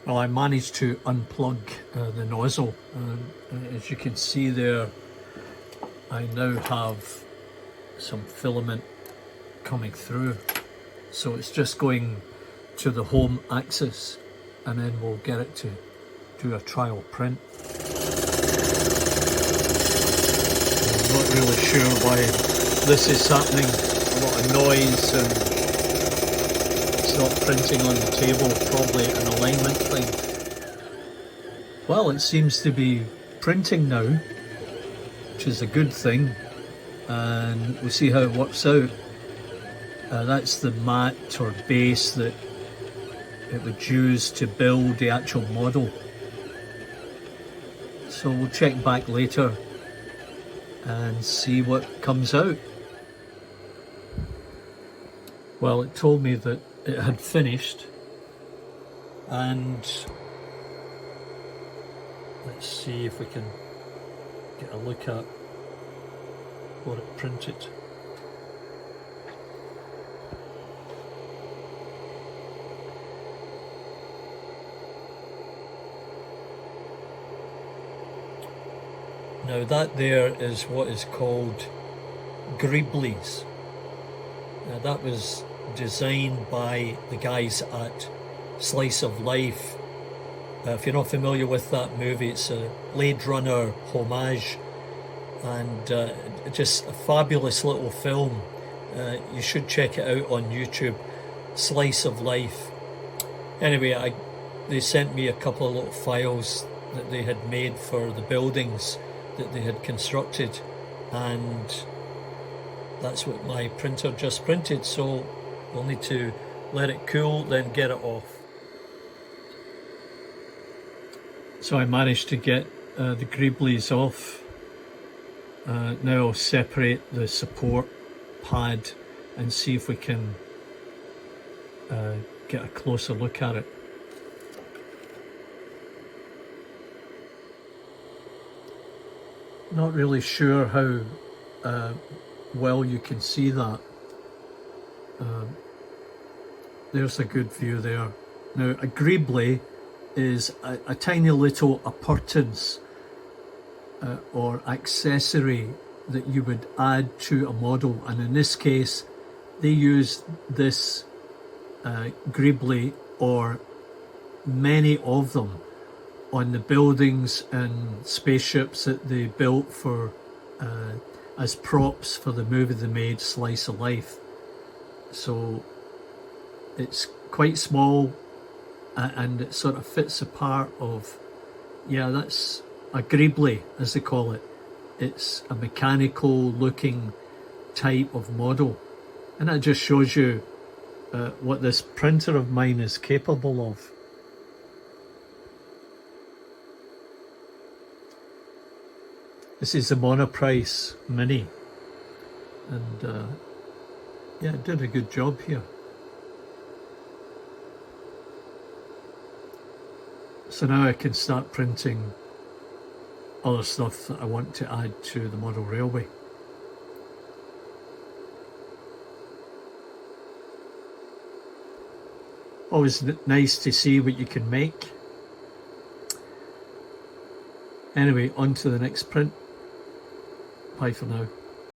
Well, I managed to unplug the nozzle, and as you can see there, I now have some filament coming through. So it's just going to the home axis, and then we'll get it to do a trial print. I'm not really sure why this is happening. A lot of noise, and it's not printing on the table, probably an alignment thing. Well, it seems to be printing now, which is a good thing, and we'll see how it works out. That's the mat or base that it would use to build the actual model. So we'll check back later and see what comes out. Well, it told me that it had finished, and let's see if we can get a look at what it printed. Now that there is what is called Greeblys. Now that was designed by the guys at Slice of Life. If you're not familiar with that movie, it's a Blade Runner homage, and just a fabulous little film. You should check it out on YouTube, Slice of Life. Anyway, they sent me a couple of little files that they had made for the buildings that they had constructed, and that's what my printer just printed, so we'll need to let it cool, then get it off. So I managed to get the Greeblys off. Now I'll separate the support pad and see if we can get a closer look at it. Not really sure how well you can see that. There's a good view there. Now, a Greebly is a tiny little appurtenance or accessory that you would add to a model, and in this case they used this Greebly, or many of them, on the buildings and spaceships that they built for as props for the movie they made, Slice of Life. So it's quite small, and it sort of fits a part of, yeah, that's a Greebly as they call it. It's a mechanical looking type of model, and that just shows you what this printer of mine is capable of. This is the Monoprice Mini, and yeah, it did a good job here. So now I can start printing other stuff that I want to add to the model railway. Always nice to see what you can make. Anyway, on to the next print. Bye for now.